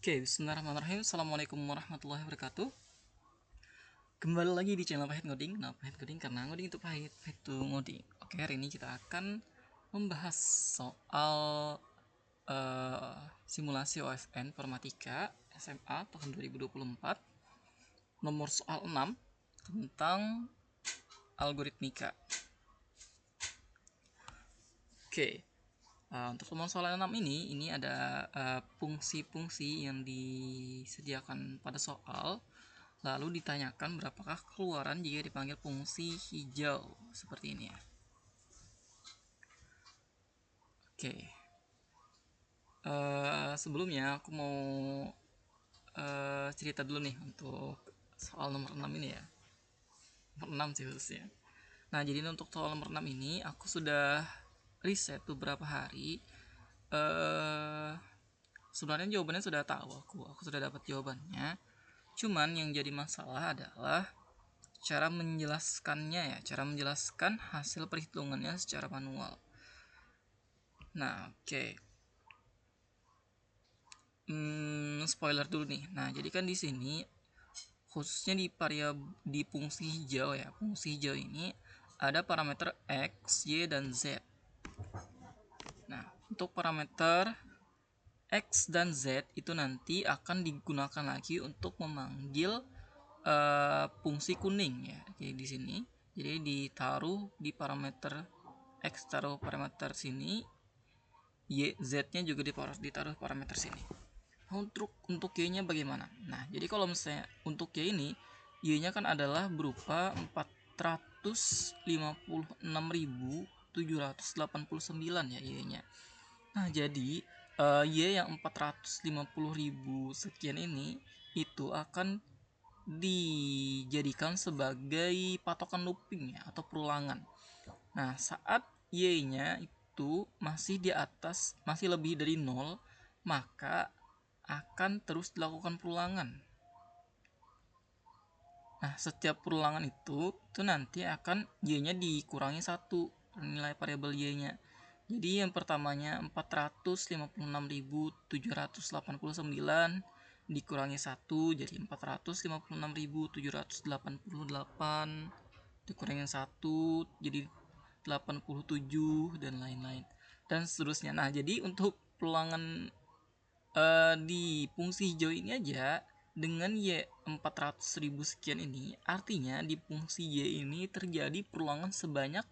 Oke, bismillahirrahmanirrahim. Assalamualaikum warahmatullahi wabarakatuh. Kembali lagi di channel Pahit Ngoding. Nah, Pahit Ngoding karena ngoding itu pahit, pahit itu ngoding. Oke, hari ini kita akan membahas soal simulasi OSN Informatika SMA tahun 2024. Nomor soal 6 tentang algoritmika. Oke, untuk nomor soal 6 ini ada fungsi-fungsi yang disediakan pada soal. Lalu ditanyakan berapakah keluaran jika dipanggil fungsi hijau, seperti ini ya. Oke. Sebelumnya aku mau cerita dulu nih untuk soal nomor 6 ini ya. Nomor 6 sih khususnya. Nah, jadi untuk soal nomor 6 ini aku sudah riset beberapa hari. Sebenarnya jawabannya sudah tahu aku sudah dapat jawabannya. Cuman yang jadi masalah adalah cara menjelaskannya ya, cara menjelaskan hasil perhitungannya secara manual. Nah, oke. Spoiler dulu nih. Nah, jadi kan di sini khususnya di fungsi hijau ya. Fungsi hijau ini ada parameter X, Y, dan Z. Nah, untuk parameter X dan Z itu nanti akan digunakan lagi untuk memanggil fungsi kuning ya. Jadi di sini, jadi ditaruh di parameter X, taruh parameter sini, Y, Z-nya juga ditaruh parameter sini. Untuk Y-nya bagaimana? Nah, jadi kalau misalnya untuk Y ini, Y-nya kan adalah berupa 456.789 ya Y-nya. Nah, jadi Y yang 450.000 sekian ini itu akan dijadikan sebagai patokan looping ya, atau perulangan. Nah, saat Y-nya itu masih di atas, masih lebih dari 0, maka akan terus dilakukan perulangan. Nah, setiap perulangan itu nanti akan Y-nya dikurangi 1, nilai variabel Y-nya. Jadi yang pertamanya 456.789 dikurangi 1 jadi 456.788, dikurangi 1 jadi 87 dan lain-lain dan seterusnya. Nah, jadi untuk perulangan di fungsi hijau ini aja dengan Y 400.000 sekian ini, artinya di fungsi Y ini terjadi perulangan sebanyak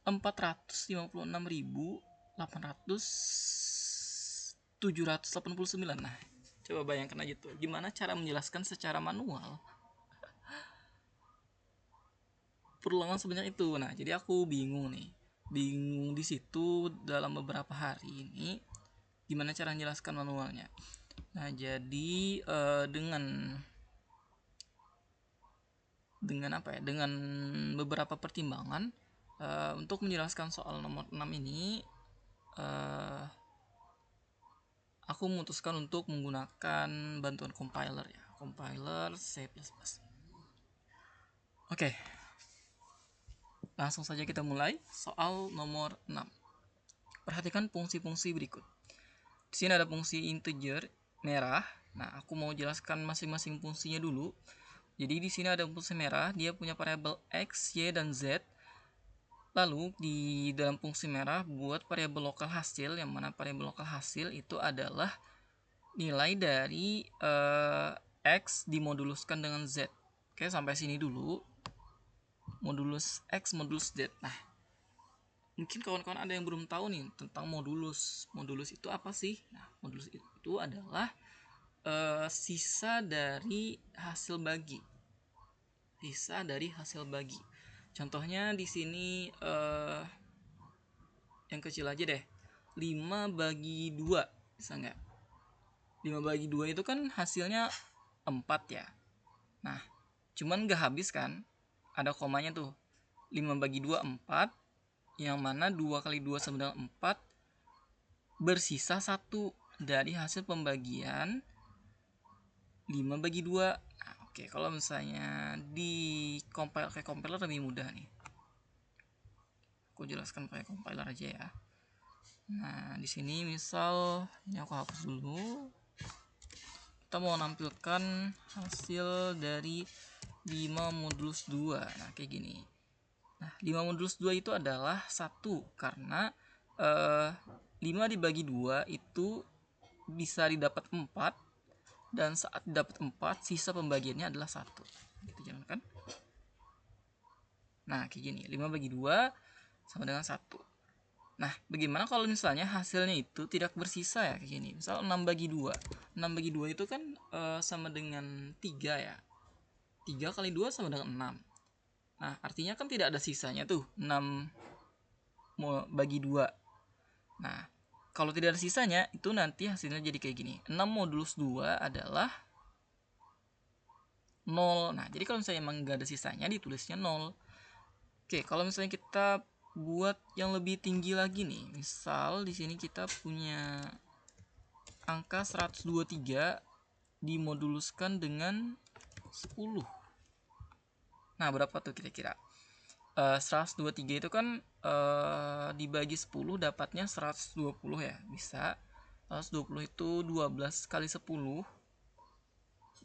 456.789. Nah, coba bayangkan aja tuh gimana cara menjelaskan secara manual perulangan sebanyak itu. Nah, jadi aku bingung di situ dalam beberapa hari ini gimana cara menjelaskan manualnya. Nah, jadi dengan apa ya? Dengan beberapa pertimbangan untuk menjelaskan soal nomor 6 ini aku memutuskan untuk menggunakan bantuan compiler ya. Compiler C++. Oke. Langsung saja kita mulai soal nomor 6. Perhatikan fungsi-fungsi berikut. Di sini ada fungsi integer merah. Nah, aku mau jelaskan masing-masing fungsinya dulu. Jadi di sini ada fungsi merah, dia punya variabel X, Y, dan Z. Lalu di dalam fungsi merah buat variabel lokal hasil, yang mana variabel lokal hasil itu adalah nilai dari X dimoduluskan dengan Z. Oke, sampai sini dulu. Modulus X, modulus Z. Nah, mungkin kawan-kawan ada yang belum tahu nih tentang modulus. Modulus itu apa sih? Nah, modulus itu adalah sisa dari hasil bagi. Sisa dari hasil bagi. Contohnya di sini yang kecil aja deh. 5 bagi 2. Bisa nggak? 5 bagi 2 itu kan hasilnya 4 ya. Nah, cuman nggak habis kan? Ada komanya tuh. 5 bagi 2, 4. Yang mana 2 kali 2 sama dengan 4. Bersisa 1 dari hasil pembagian 5 bagi 2. Nah, oke, kalau misalnya di compile kayak compiler lebih mudah nih. Aku jelaskan pakai compiler aja ya. Nah, di sini misal ini aku hapus dulu. kita mau menampilkan hasil dari 5 modulus 2. Nah, kayak gini. Nah, 5 modulus 2 itu adalah 1 karena 5 dibagi 2 itu bisa didapat 4, dan saat dapat 4 sisa pembagiannya adalah 1. Gitu jangan kan? Nah, kayak gini. 5 bagi 2 sama dengan 1. Nah, bagaimana kalau misalnya hasilnya itu tidak bersisa ya, kayak gini. Misal 6 bagi 2. 6 bagi 2 itu kan sama dengan 3 ya. 3 kali 2 sama dengan 6. Nah, artinya kan tidak ada sisanya tuh, 6 bagi 2. Nah, kalau tidak ada sisanya, itu nanti hasilnya jadi kayak gini. 6 modulus 2 adalah 0. Nah, jadi kalau misalnya emang nggak ada sisanya, ditulisnya 0. Oke, kalau misalnya kita buat yang lebih tinggi lagi nih. Misal di sini kita punya angka 123 dimoduluskan dengan 10. Nah, berapa tuh kira-kira? 123 itu kan dibagi 10 dapatnya 120 ya. Bisa 120 itu 12 kali 10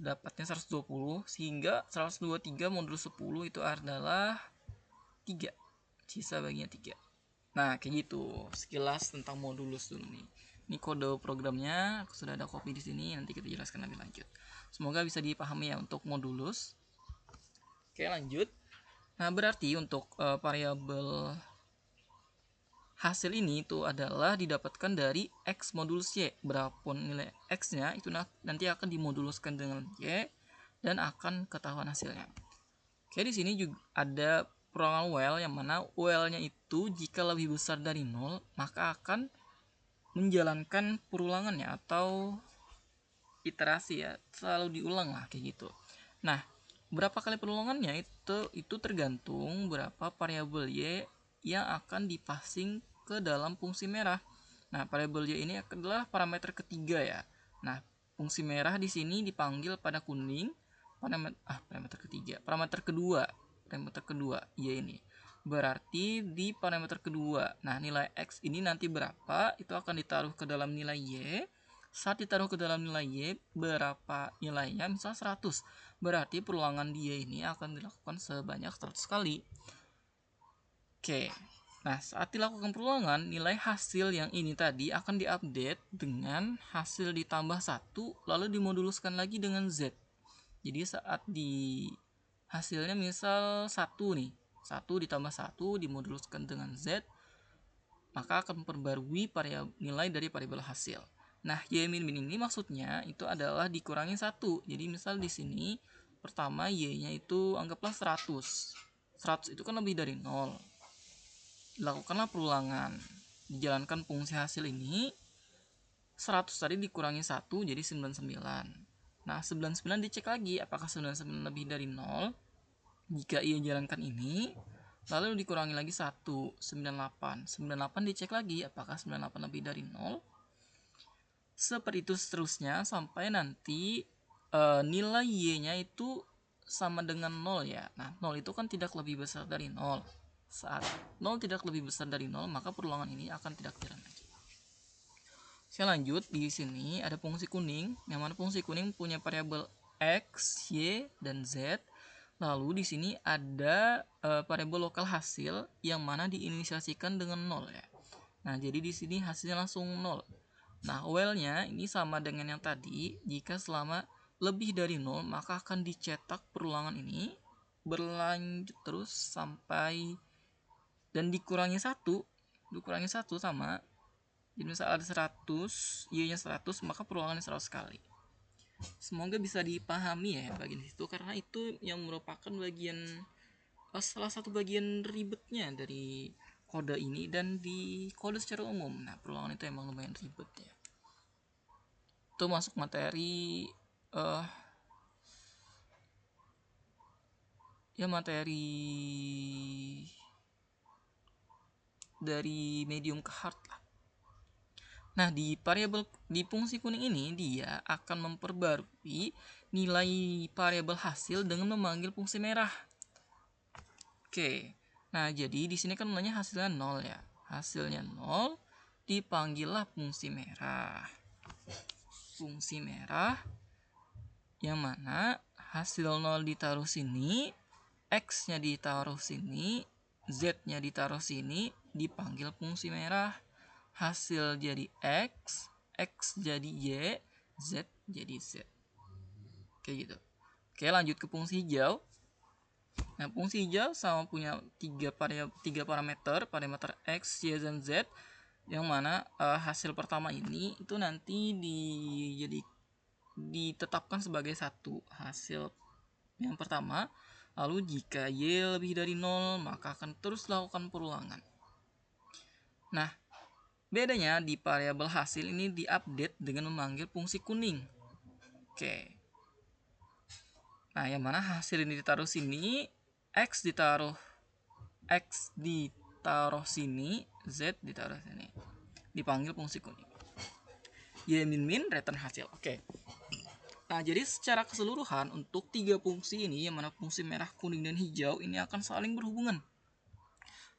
dapatnya 120, sehingga 123 modulus 10 itu adalah 3. Sisa baginya 3. Nah, kayak gitu. Sekilas tentang modulus dulu nih. Ini kode programnya, aku sudah ada copy di sini, nanti kita jelaskan lebih lanjut. Semoga bisa dipahami ya untuk modulus. Oke, lanjut. Nah, berarti untuk variabel hasil ini itu adalah didapatkan dari X modulus Y. Berapapun nilai X-nya itu nanti akan dimoduluskan dengan Y dan akan ketahuan hasilnya. Oke, di sini juga ada perulangan while yang mana while-nya itu jika lebih besar dari 0 maka akan menjalankan perulangannya atau iterasi ya, selalu diulang lah kayak gitu. Nah, berapa kali perulangannya itu tergantung berapa variabel Y yang akan dipassing ke dalam fungsi merah. Nah, variabel Y ini adalah parameter ketiga ya. Nah, fungsi merah di sini dipanggil pada kuning, parameter kedua Y ini. Berarti di parameter kedua. Nah, nilai X ini nanti berapa itu akan ditaruh ke dalam nilai Y. Saat ditaruh ke dalam nilai Y, berapa nilainya? Misal 100. Berarti perulangan dia ini akan dilakukan sebanyak 100 kali. Oke. Nah, saat dilakukan perulangan, nilai hasil yang ini tadi akan diupdate dengan hasil ditambah 1 lalu dimoduluskan lagi dengan Z. Jadi saat di hasilnya misal 1 nih, 1 ditambah 1 dimoduluskan dengan Z, maka akan memperbarui nilai dari variabel hasil. Nah, Y min min ini maksudnya itu adalah dikurangi 1. Jadi misal di sini pertama Y-nya itu anggaplah 100. 100 itu kan lebih dari 0. Lakukanlah perulangan. Dijalankan fungsi hasil ini 100 tadi dikurangi 1 jadi 99. Nah, 99 dicek lagi apakah 99 lebih dari 0. Jika ia jalankan ini, lalu dikurangi lagi 1, 98. 98 dicek lagi apakah 98 lebih dari 0. Seperti itu seterusnya sampai nanti nilai Y-nya itu sama dengan 0 ya. Nah, 0 itu kan tidak lebih besar dari 0. Saat 0 tidak lebih besar dari 0, maka perulangan ini akan tidak jalan lagi. Saya lanjut, di sini ada fungsi kuning, yang mana fungsi kuning punya variabel X, Y, dan Z. Lalu di sini ada variabel lokal hasil yang mana diinisiasikan dengan 0 ya. Nah, jadi di sini hasilnya langsung 0. Nah, while-nya ini sama dengan yang tadi, jika selama lebih dari 0 maka akan dicetak perulangan ini berlanjut terus sampai dan dikurangi 1 sama. Jadi misal ada 100, Y-nya 100, maka perulangannya 100 kali. Semoga bisa dipahami ya bagian itu, karena itu yang merupakan salah satu bagian ribetnya dari kode ini dan di kode secara umum. Nah, perulangan itu emang lumayan ribet ya. Itu masuk materi materi dari medium ke hard lah. Nah, di fungsi kuning ini dia akan memperbarui nilai variabel hasil dengan memanggil fungsi merah. Oke. Nah, jadi di sini kan nilainya hasilnya 0 ya. Hasilnya 0 dipanggillah fungsi merah. Fungsi merah yang mana hasil 0 ditaruh sini, X-nya ditaruh sini, Z-nya ditaruh sini, dipanggil fungsi merah. Hasil jadi X, X jadi Y, Z jadi Z. Kayak gitu. Oke, lanjut ke fungsi hijau. Nah, fungsi hijau sama punya tiga parameter X, Y, dan Z, yang mana hasil pertama ini itu nanti ditetapkan sebagai satu hasil yang pertama. Lalu jika Y lebih dari 0, maka akan terus lakukan perulangan. Nah, bedanya di variabel hasil ini diupdate dengan memanggil fungsi kuning. Oke. Nah, yang mana hasil ini ditaruh sini, X ditaruh sini, Z ditaruh sini. Dipanggil fungsi kuning. Y min return hasil. Oke. Nah, jadi secara keseluruhan untuk tiga fungsi ini, yang mana fungsi merah, kuning, dan hijau, ini akan saling berhubungan.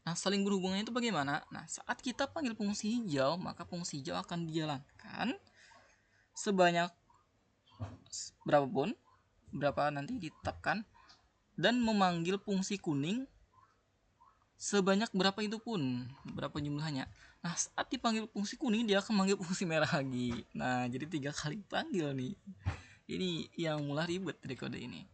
Nah, saling berhubungan itu bagaimana? Nah, saat kita panggil fungsi hijau, maka fungsi hijau akan dijalankan sebanyak berapa nanti ditetapkan, dan memanggil fungsi kuning sebanyak berapa itu pun, berapa jumlahnya. Nah, saat dipanggil fungsi kuning, dia akan manggil fungsi merah lagi. Nah, jadi 3 kali panggil nih. Ini yang mulai ribet dari kode ini.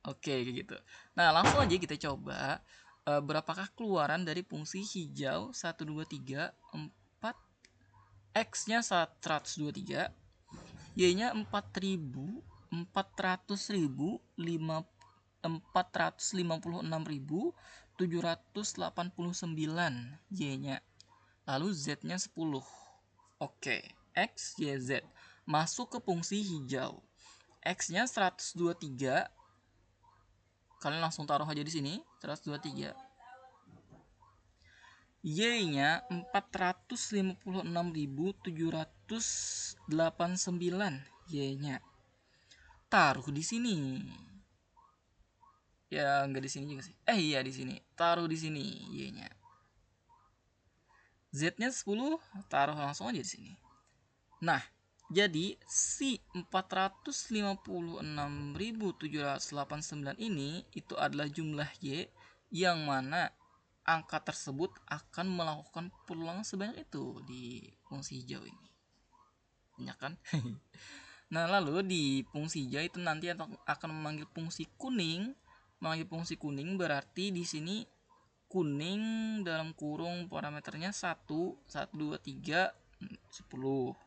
Oke, kayak gitu. Nah, langsung aja kita coba berapakah keluaran dari fungsi hijau 1, 2, 3, 4, X-nya 123, Y-nya 4000, 400.000, 456.789 Y-nya. Lalu Z-nya 10. Oke, X, Y, Z masuk ke fungsi hijau. X-nya 123. Kalian langsung taruh aja di sini, 123. Y-nya 456.789 Y-nya. Taruh di sini. Ya, enggak di sini juga sih. Iya di sini. Taruh di sini Y-nya. Z-nya 10, taruh langsung aja di sini. Nah, jadi si 456.789 ini itu adalah jumlah Y, yang mana angka tersebut akan melakukan perulangan sebanyak itu di fungsi hijau ini. Banyak kan? Nah, lalu di fungsi hijau itu nanti akan memanggil fungsi kuning. Memanggil fungsi kuning berarti di sini kuning dalam kurung parameternya 1, 1, 2, 3, 10.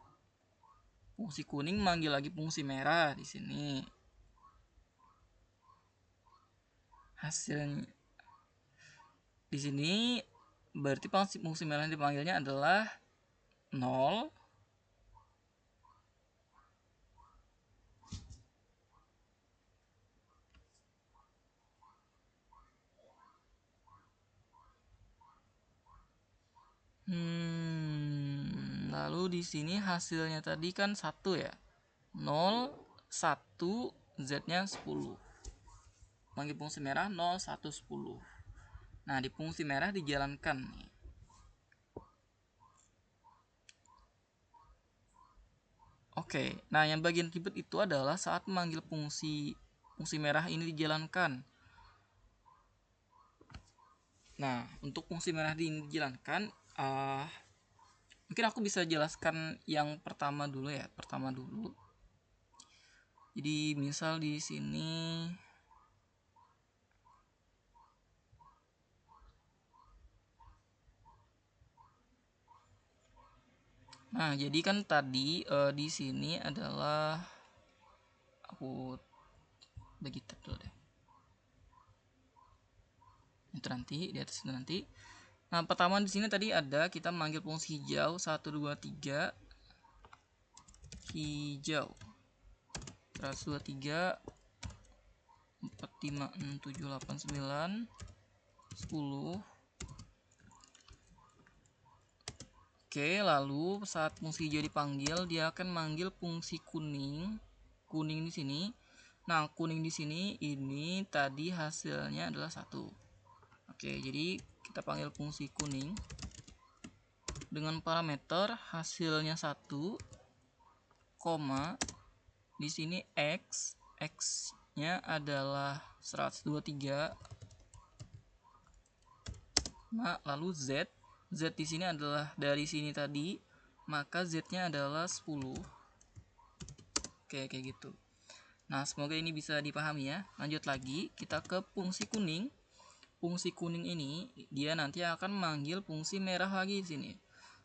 Fungsi kuning manggil lagi fungsi merah di sini. Hasilnya di sini berarti fungsi merah yang dipanggilnya adalah 0, lalu di sini hasilnya tadi kan 1 ya. 0, 1, Z-nya 10. Panggil fungsi merah 0, 1, 10. Nah, di fungsi merah dijalankan nih. Oke, nah yang bagian ribet itu adalah saat memanggil fungsi merah ini dijalankan. Nah, untuk fungsi merah ini dijalankan, mungkin aku bisa jelaskan yang pertama dulu ya. Jadi misal di sini nah, jadi kan tadi di sini adalah aku bagi tab dulu deh. Itu nanti di atas itu nanti. Nah, pertama di sini tadi ada kita manggil fungsi hijau 1, 2, 3 hijau 123 4, 5, 6, 7, 8, 9 10. Oke, lalu saat fungsi hijau dipanggil, dia akan manggil fungsi kuning di sini. Nah, kuning di sini ini tadi hasilnya adalah 1. Oke, jadi kita panggil fungsi kuning dengan parameter hasilnya 1, Di sini X-nya adalah 123. Nah, lalu Z di sini adalah dari sini tadi, maka Z-nya adalah 10. Oke, kayak gitu. Nah, semoga ini bisa dipahami ya. Lanjut lagi, kita ke fungsi kuning. Fungsi kuning ini dia nanti akan memanggil fungsi merah lagi di sini.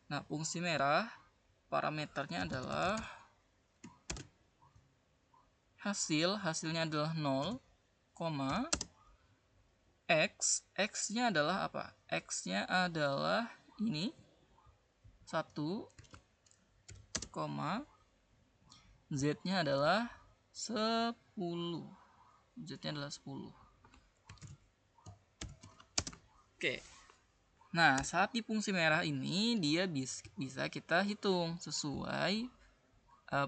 Nah, fungsi merah parameternya adalah hasilnya adalah 0, X-nya adalah apa? X-nya adalah ini 1, Z-nya adalah 10. Z-nya adalah 10. Oke. Nah, saat di fungsi merah ini dia bisa kita hitung sesuai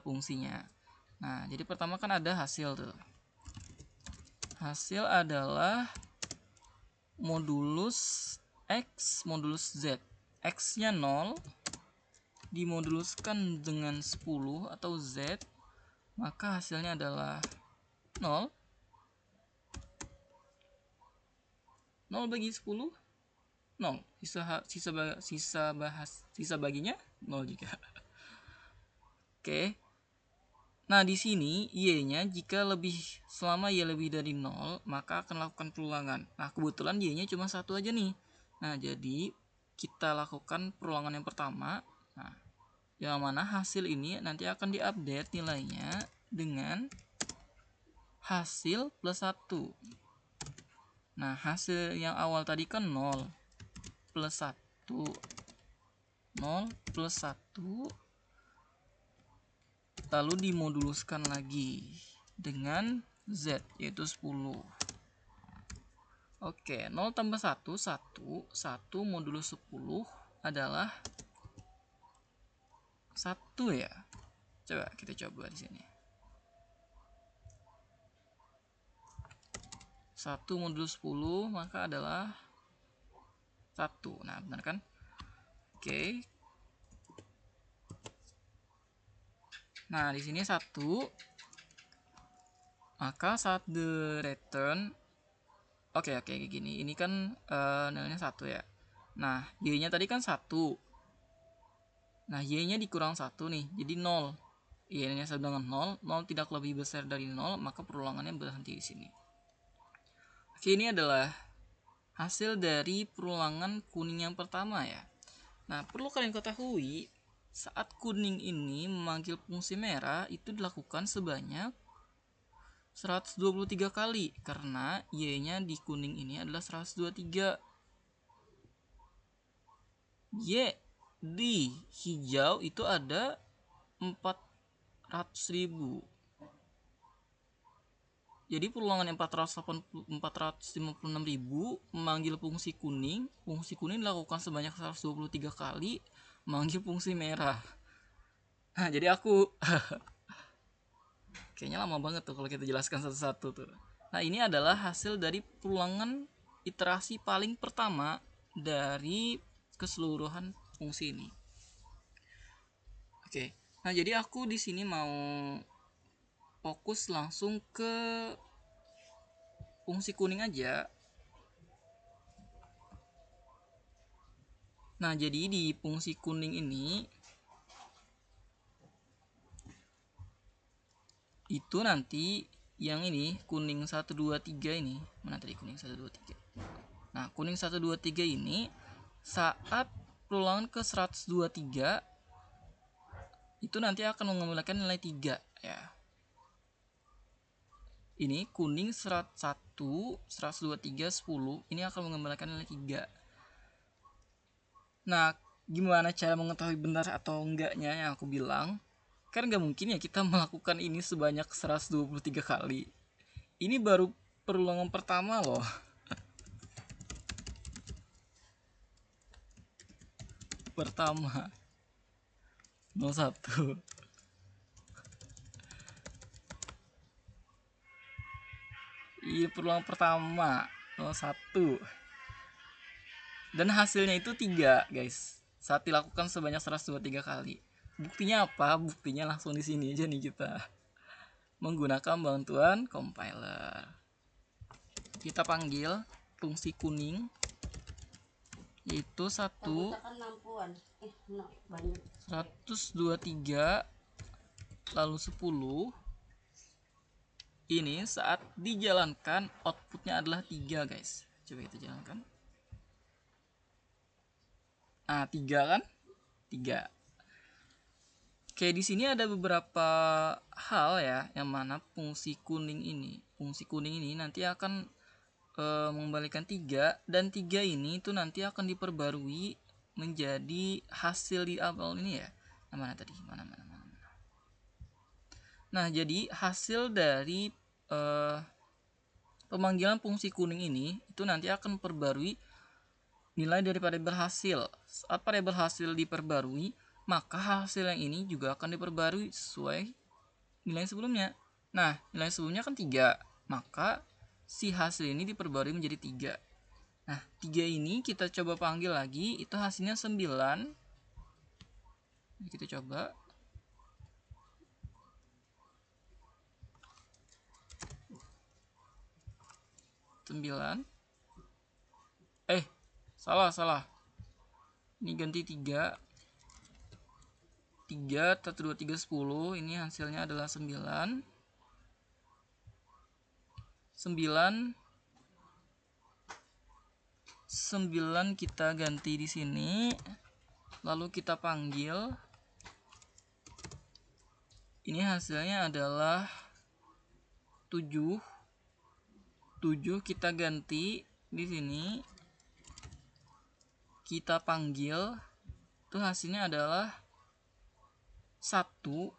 fungsinya. Nah, jadi pertama kan ada hasil tuh. Hasil adalah modulus X modulus Z. X-nya 0 dimoduluskan dengan 10 atau Z, maka hasilnya adalah 0. 0 bagi 10, 0. Sisa baginya 0 juga. Oke. Nah, di sini Y-nya selama Y lebih dari 0, maka akan lakukan perulangan. Nah, kebetulan Y-nya cuma 1 aja nih. Nah, jadi kita lakukan perulangan yang pertama. Nah, yang mana hasil ini nanti akan diupdate nilainya dengan hasil plus 1. Nah, hasil yang awal tadi kan 0 plus 1. 0 plus 1 lalu dimoduluskan lagi dengan Z, yaitu 10. Oke, 0 tambah 1, 1. 1 modulus 10 adalah 1 ya. Coba kita coba di sini. 1 modulus 10 maka adalah 1. Nah, benar kan? Oke. Nah, di sini 1. Maka saat the return kayak gini. Ini kan nilainya 1 ya. Nah, Y-nya tadi kan 1. Nah, Y-nya dikurang 1 nih, jadi 0. Y-nya sama dengan 0, 0 tidak lebih besar dari 0, maka perulangannya berhenti di sini. Oke, ini adalah hasil dari perulangan kuning yang pertama ya. Nah, perlu kalian ketahui, saat kuning ini memanggil fungsi merah itu dilakukan sebanyak 123 kali karena Y-nya di kuning ini adalah 123. Y di hijau itu ada 400.000. Jadi perulangan 456.000 memanggil fungsi kuning. Fungsi kuning dilakukan sebanyak 123 kali memanggil fungsi merah. Nah, jadi aku kayaknya lama banget tuh kalau kita jelaskan satu-satu tuh. Nah, ini adalah hasil dari perulangan iterasi paling pertama dari keseluruhan fungsi ini. Oke. Nah, jadi aku di sini mau fokus langsung ke fungsi kuning aja. Nah, jadi di fungsi kuning ini itu nanti yang ini kuning 1 2 3 ini. Mana tadi kuning 1 2 3? Nah, kuning 1 2 3 ini saat perulangan ke 123 itu nanti akan mengembalikan nilai 3 ya. Ini kuning 101, 123, 10 ini akan mengembalikan nilai 3. Nah, gimana cara mengetahui benar atau enggaknya yang aku bilang? Kan nggak mungkin ya kita melakukan ini sebanyak 123 kali. Ini baru perulangan pertama loh. Pertama 01. Ini perulangan pertama 01. Dan hasilnya itu 3, guys. Saat dilakukan sebanyak 123 kali. Buktinya apa? Buktinya langsung di sini aja nih kita. menggunakan bantuan compiler. Kita panggil fungsi kuning, yaitu 123 lalu 10. Ini saat dijalankan outputnya adalah 3, guys. Coba kita jalankan. Nah, 3 kan? 3. Oke, di sini ada beberapa hal ya, yang mana fungsi kuning ini nanti akan mengembalikan 3, dan 3 ini itu nanti akan diperbarui menjadi hasil di awal ini ya. Mana tadi? Mana. Nah, jadi hasil dari pemanggilan fungsi kuning ini itu nanti akan memperbarui nilai dari variabel hasil. Saat variabel hasil diperbarui, maka hasil yang ini juga akan diperbarui sesuai nilai sebelumnya. Nah, nilai sebelumnya kan 3, maka si hasil ini diperbarui menjadi 3. Nah, 3 ini kita coba panggil lagi, itu hasilnya 9. Kita coba. Salah. Ini ganti 3. 3, 1, 2, 3, 10. Ini hasilnya adalah 9. 9 kita ganti di sini. Lalu kita panggil. Ini hasilnya adalah 7. 7 kita ganti di sini. Kita panggil, itu hasilnya adalah 1.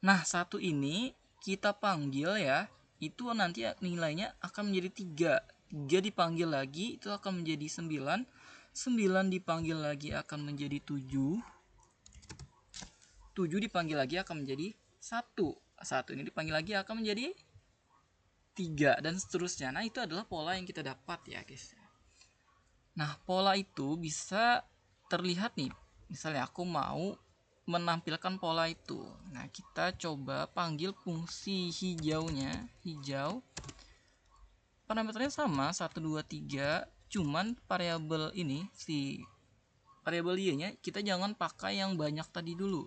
Nah, 1 ini kita panggil ya, itu nanti nilainya akan menjadi 3. 3 dipanggil lagi itu akan menjadi 9. 9 dipanggil lagi akan menjadi 7. 7 dipanggil lagi akan menjadi 1. 1 ini dipanggil lagi akan menjadi 3, dan seterusnya. Nah, itu adalah pola yang kita dapat ya, guys. Nah, pola itu bisa terlihat nih. Misalnya aku mau menampilkan pola itu. Nah, kita coba panggil fungsi hijaunya. Hijau. Parameternya sama, 1, 2, 3. Cuman variabel ini, si variabel y-nya, kita jangan pakai yang banyak tadi dulu.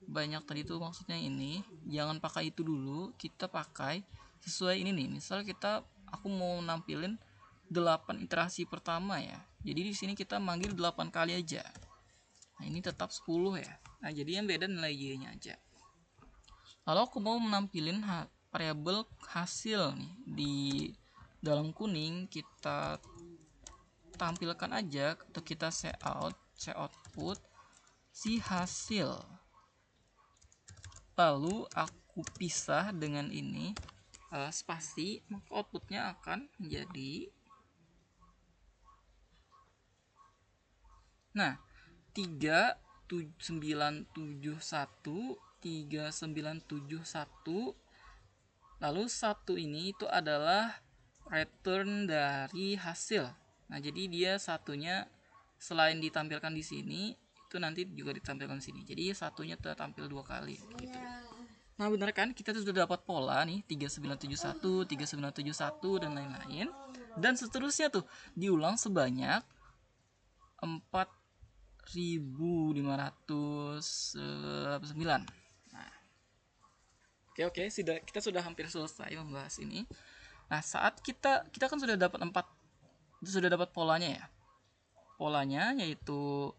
Banyak tadi itu maksudnya ini. Jangan pakai itu dulu. Kita pakai sesuai ini nih. Misal aku mau nampilin 8 iterasi pertama ya. Jadi di sini kita manggil 8 kali aja. Nah, ini tetap 10 ya. Nah, jadi yang beda nilai y-nya aja. Kalau aku mau menampilin variabel hasil nih di dalam kuning, kita tampilkan aja atau kita say output si hasil. Lalu aku pisah dengan ini spasi, maka outputnya akan menjadi 3971, 3971. Lalu 1 ini itu adalah return dari hasil. Nah, jadi dia satunya selain ditampilkan di sini, itu nanti juga ditampilkan di sini. Jadi satunya tertampil 2 kali gitu. Nah, benar kan? Kita sudah dapat pola nih, 3971, 3971 dan lain-lain. Dan seterusnya tuh diulang sebanyak 4.509. Nah, oke, kita sudah hampir selesai membahas ini. Nah, saat kita kan sudah dapat 4, sudah dapat polanya ya. Polanya yaitu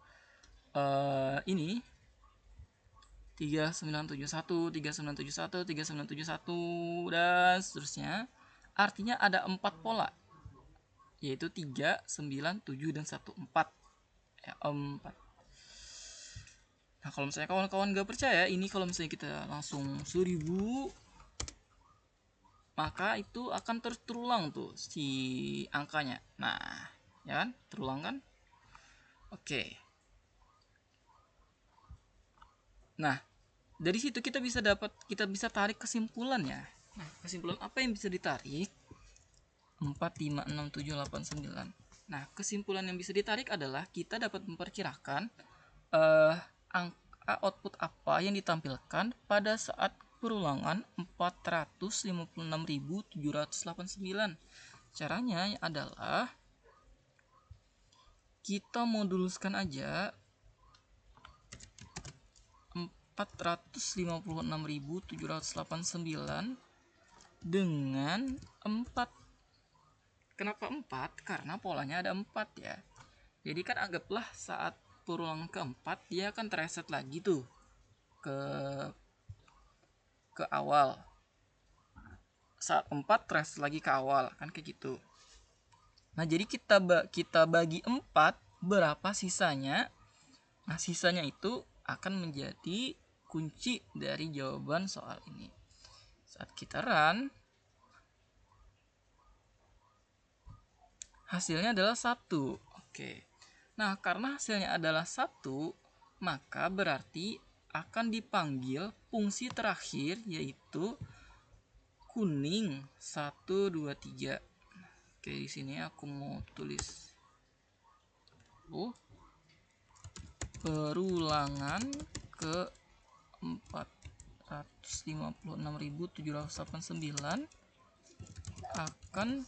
ini 3971, 3971, 3971 dan seterusnya. Artinya ada 4 pola, yaitu 3, 9, 7 dan 1, 4. Ya, 4. Nah, kalau misalnya kawan-kawan gak percaya, ini kalau misalnya kita langsung 1000, maka itu akan terulang tuh si angkanya. Nah, ya kan? Terulang kan? Oke. Nah, dari situ kita bisa tarik kesimpulannya. Nah, kesimpulan apa yang bisa ditarik? 4, 5, 6, 7, 8, 9. Nah, kesimpulan yang bisa ditarik adalah kita dapat memperkirakan angka output apa yang ditampilkan pada saat perulangan 456.789. Caranya adalah kita moduluskan aja 456.789 dengan 4. Kenapa 4? Karena polanya ada 4 ya. Jadi kan anggaplah saat perulangan keempat dia akan tereset lagi tuh ke awal. Saat 4 tereset lagi ke awal, kan kayak gitu. Nah, jadi kita bagi 4, berapa sisanya? Nah, sisanya itu akan menjadi kunci dari jawaban soal ini. Saat kita run, hasilnya adalah 1. Oke. Nah, karena hasilnya adalah 1, maka berarti akan dipanggil fungsi terakhir, yaitu kuning 1, 2, 3. Oke, di sini aku mau tulis perulangan ke 456.789 akan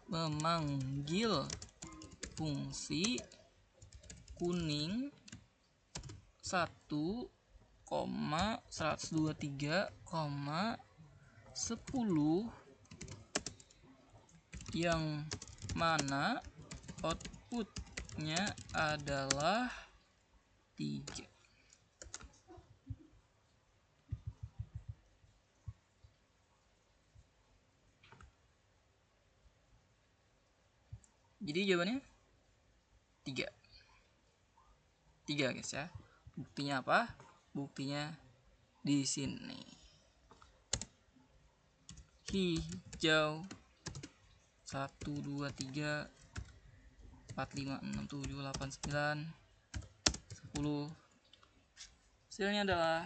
memanggil fungsi kuning 1, 123, 10 yang mana outputnya adalah 3. Jadi jawabannya 3 guys ya. Buktinya apa? Buktinya di sini. Hijau 1, 2, 3, 4, 5, 6, 7, 8, 9, 10. Hasilnya adalah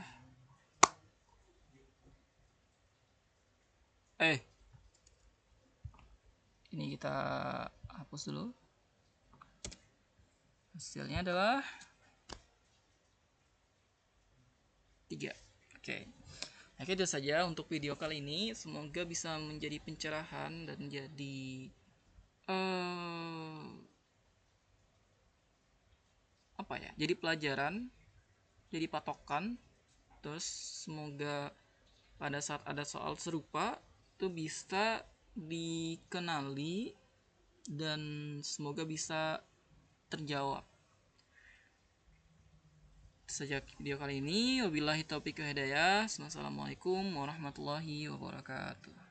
ini kita hapus dulu. Hasilnya adalah 3. Oke. Nah, itu saja untuk video kali ini. Semoga bisa menjadi pencerahan dan jadi jadi pelajaran, jadi patokan. Terus semoga pada saat ada soal serupa itu bisa dikenali dan semoga bisa terjawab. Sejak video kali ini, wabillahi taufiq wal hidayah. Wassalamualaikum warahmatullahi wabarakatuh.